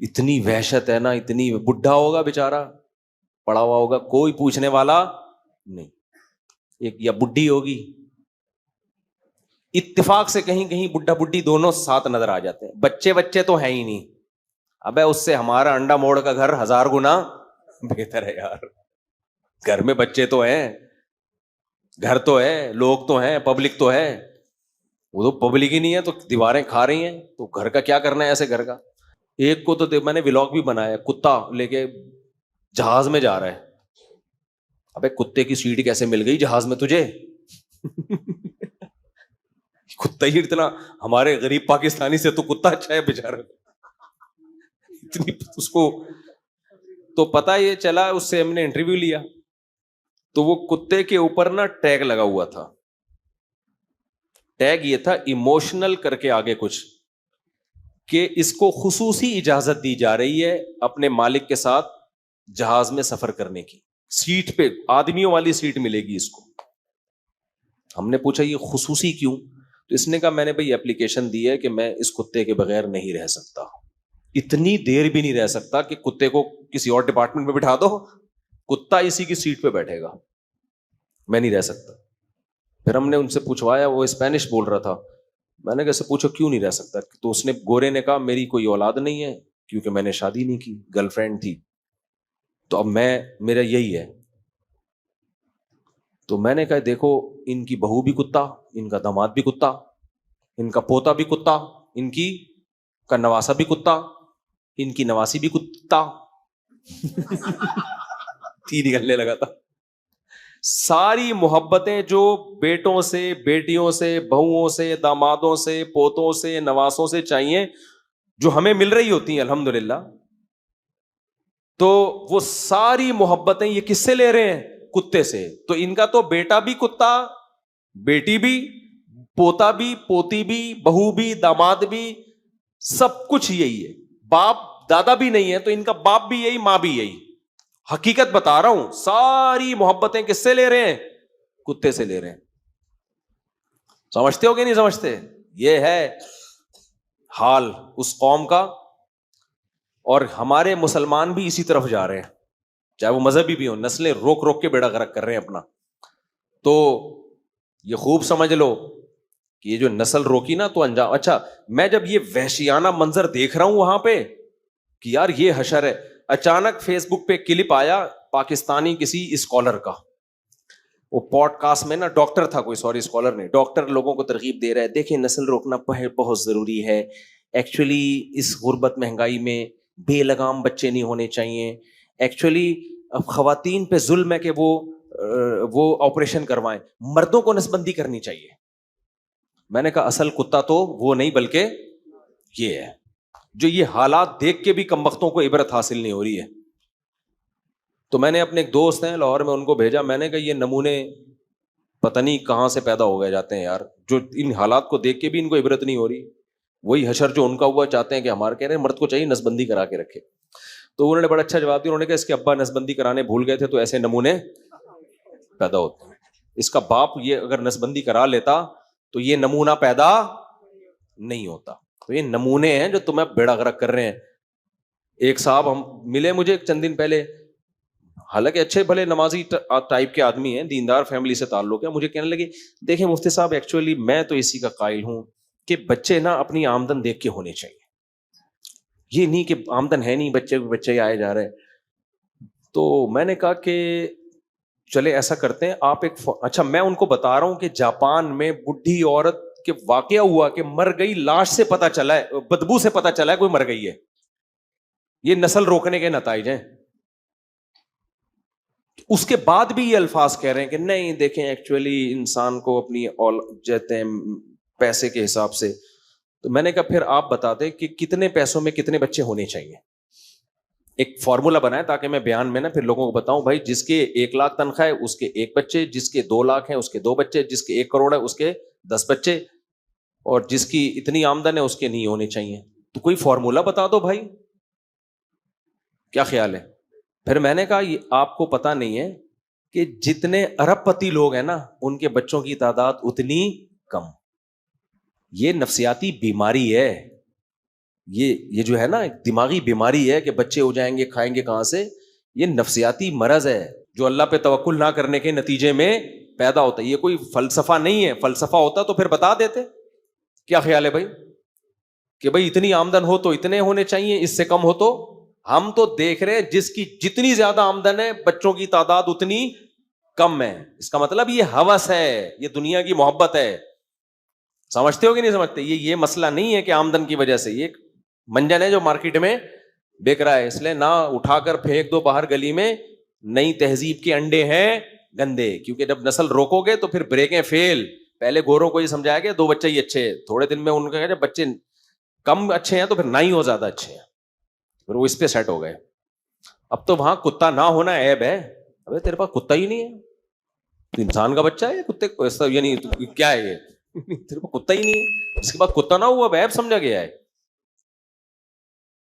اتنی وحشت ہے نا, اتنی, بڈھا ہوگا بیچارہ, پڑا ہوا ہوگا, کوئی پوچھنے والا نہیں, ایک یا بڈھی ہوگی, اتفاق سے کہیں کہیں بڈھا بڈھی دونوں ساتھ نظر آ جاتے ہیں, بچے تو ہیں ہی نہیں. ابے اس سے ہمارا انڈا موڑ کا گھر 1000 گنا بہتر ہے یار. گھر میں بچے تو ہیں, گھر تو ہے, لوگ تو ہیں, پبلک تو ہے. وہ تو پبلک ہی نہیں ہے تو دیواریں کھا رہی ہیں, تو گھر کا کیا کرنا ہے ایسے گھر کا. ایک کو تو میں نے ولاگ بھی بنایا, کتا لے کے جہاز میں جا رہا ہے. ابے کتے کی سیٹ کیسے مل گئی جہاز میں تجھے؟ کتا ہی اتنا, ہمارے غریب پاکستانی سے تو کتا اچھا ہے بیچارہ. اتنی اس کو تو پتا یہ چلا, اس سے ہم نے انٹرویو لیا تو وہ کتے کے اوپر نا ٹیگ لگا ہوا تھا. ٹیگ یہ تھا ایموشنل کر کے آگے کچھ, کہ اس کو خصوصی اجازت دی جا رہی ہے اپنے مالک کے ساتھ جہاز میں سفر کرنے کی. سیٹ پہ آدمیوں والی سیٹ ملے گی اس کو. ہم نے پوچھا یہ خصوصی کیوں؟ تو اس نے کہا میں نے بھائی اپلیکیشن دی ہے کہ میں اس کتے کے بغیر نہیں رہ سکتا, اتنی دیر بھی نہیں رہ سکتا کہ کتے کو کسی اور ڈپارٹمنٹ میں بٹھا دو, کتا اسی کی سیٹ پہ بیٹھے گا, میں نہیں رہ سکتا. پھر ہم نے ان سے پوچھوایا, وہ اسپینش بول رہا تھا. میں نے کیسے پوچھو کیوں نہیں رہ سکتا؟ تو اس نے, گورے نے کہا میری کوئی اولاد نہیں ہے کیونکہ میں نے شادی نہیں کی, گرل فرینڈ تھی, تو اب میرا یہی ہے. تو میں نے کہا دیکھو ان کی بہو بھی کتا, ان کا داماد بھی کتا, ان کا پوتا بھی کتا, ان کی کا نواسا بھی کتا, ان کی نواسی بھی کتا. تین نکلنے لگا تھا. ساری محبتیں جو بیٹوں سے, بیٹیوں سے, بہوؤں سے, دامادوں سے, پوتوں سے, نواسوں سے چاہیے, جو ہمیں مل رہی ہوتی ہیں الحمدللہ, تو وہ ساری محبتیں یہ کس سے لے رہے ہیں؟ کتے سے. تو ان کا تو بیٹا بھی کتا, بیٹی بھی, پوتا بھی, پوتی بھی, بہو بھی, داماد بھی, سب کچھ یہی ہے. باپ دادا بھی نہیں ہے تو ان کا باپ بھی یہی, ماں بھی یہی. حقیقت بتا رہا ہوں, ساری محبتیں کس سے لے رہے ہیں؟ کتے سے لے رہے ہیں. سمجھتے ہو کہ نہیں سمجھتے؟ یہ ہے حال اس قوم کا, اور ہمارے مسلمان بھی اسی طرف جا رہے ہیں, چاہے وہ مذہبی بھی ہوں. نسلیں روک روک کے بیڑا غرق کر رہے ہیں اپنا. تو یہ خوب سمجھ لو کہ یہ جو نسل روکی نا تو انجام. اچھا میں جب یہ وحشیانہ منظر دیکھ رہا ہوں وہاں پہ کہ یار یہ حشر ہے, اچانک فیس بک پہ کلپ آیا پاکستانی کسی اسکالر کا, وہ پوڈ کاسٹ میں نا, ڈاکٹر تھا کوئی, سوری اسکالر نہیں, ڈاکٹر لوگوں کو ترغیب دے رہا ہے, دیکھیں نسل روکنا بہت ضروری ہے. ایکچولی اس غربت مہنگائی میں بے لگام بچے نہیں ہونے چاہیے. ایکچولی خواتین پہ ظلم ہے کہ وہ آپریشن کروائیں, مردوں کو نسبندی کرنی چاہیے. میں نے کہا اصل کتا تو وہ نہیں بلکہ یہ ہے, جو یہ حالات دیکھ کے بھی کمبختوں کو عبرت حاصل نہیں ہو رہی ہے. تو میں نے اپنے ایک دوست ہیں لاہور میں, ان کو بھیجا. میں نے کہا یہ نمونے پتہ نہیں کہاں سے پیدا ہو گئے جاتے ہیں یار, جو ان حالات کو دیکھ کے بھی ان کو عبرت نہیں ہو رہی. وہی حشر جو ان کا ہوا چاہتے ہیں کہ ہمارے, کہہ رہے ہیں مرد کو چاہیے نسبندی کرا کے رکھے. تو انہوں نے بڑا اچھا جواب دیا, انہوں نے کہا اس کے ابا نسبندی کرانے بھول گئے تھے تو ایسے نمونے پیدا ہوتے ہیں. اس کا باپ یہ اگر نسبندی کرا لیتا تو یہ نمونہ پیدا نہیں ہوتا. تو یہ نمونے ہیں جو تمہیں بیڑا غرق کر رہے ہیں. ایک صاحب ہم ملے مجھے چند دن پہلے, حالانکہ اچھے بھلے نمازی ٹائپ کے آدمی ہیں, دیندار فیملی سے تعلق ہے. مجھے کہنے لگے دیکھیں مفتی صاحب ایکچولی میں تو اسی کا قائل ہوں کہ بچے نا اپنی آمدن دیکھ کے ہونے چاہیے, یہ نہیں کہ آمدن ہے نہیں بچے آئے جا رہے ہیں. تو میں نے کہا کہ چلے ایسا کرتے ہیں آپ ایک, اچھا میں ان کو بتا رہا ہوں کہ جاپان میں بڈھی عورت کے واقعہ ہوا کہ مر گئی, لاش سے پتہ چلا ہے, بدبو سے پتہ چلا ہے کوئی مر گئی ہے. یہ نسل روکنے کے نتائج ہیں. اس کے بعد بھی یہ الفاظ کہہ رہے ہیں کہ نہیں دیکھیں ایکچولی انسان کو اپنی جہتے ہیں پیسے کے حساب سے. تو میں نے کہا پھر آپ بتا دیں کہ کتنے پیسوں میں کتنے بچے ہونے چاہیے. ایک فارمولا بنائے تاکہ میں بیان میں نا پھر لوگوں کو بتاؤں, بھائی جس کے 1 لاکھ تنخواہ ہے اس کے 1 بچے, جس کے 2 لاکھ ہیں اس کے 2 بچے, جس کے 1 کروڑ ہے اس کے 10 بچے, اور جس کی اتنی آمدن ہے اس کے نہیں ہونے چاہیے. تو کوئی فارمولا بتا دو بھائی, کیا خیال ہے؟ پھر میں نے کہا یہ آپ کو پتا نہیں ہے کہ جتنے ارب پتی لوگ ہیں نا ان کے بچوں کی تعداد اتنی کم. یہ نفسیاتی بیماری ہے, یہ جو ہے نا ایک دماغی بیماری ہے کہ بچے ہو جائیں گے, کھائیں گے کہاں سے, یہ نفسیاتی مرض ہے جو اللہ پہ توکل نہ کرنے کے نتیجے میں پیدا ہوتا ہے. یہ کوئی فلسفہ نہیں ہے, فلسفہ ہوتا تو پھر بتا دیتے. کیا خیال ہے بھائی کہ بھائی اتنی آمدن ہو تو اتنے ہونے چاہیے, اس سے کم ہو تو. ہم تو دیکھ رہے ہیں جس کی جتنی زیادہ آمدن ہے بچوں کی تعداد اتنی کم ہے. اس کا مطلب یہ ہوس ہے, یہ دنیا کی محبت ہے. سمجھتے ہو کہ نہیں سمجھتے؟ یہ مسئلہ نہیں ہے کہ آمدن کی وجہ سے, یہ منجن ہے جو مارکیٹ میں بک رہا ہے. اس لیے نہ اٹھا کر پھینک دو باہر گلی میں, نئی تہذیب کے انڈے ہیں گندے. کیونکہ جب نسل روکو گے تو پھر بریکیں فیل. پہلے گوروں کو یہ سمجھایا کہ 2 بچے ہی اچھے, تھوڑے دن میں ان کا جب بچے کم اچھے ہیں تو پھر نہ ہی ہو زیادہ اچھے ہیں, پھر وہ اس پہ سیٹ ہو گئے. اب تو وہاں کتا نہ ہونا عیب ہے. ابے تیرے پاس کتا ہی نہیں ہے, تو انسان کا بچہ ہے کتے کو, ایسا یعنی کیا ہے یہ, تیرے پاس کتا ہی نہیں ہے. جس کے پاس کتا نہ ہوا اب عیب سمجھا گیا ہے.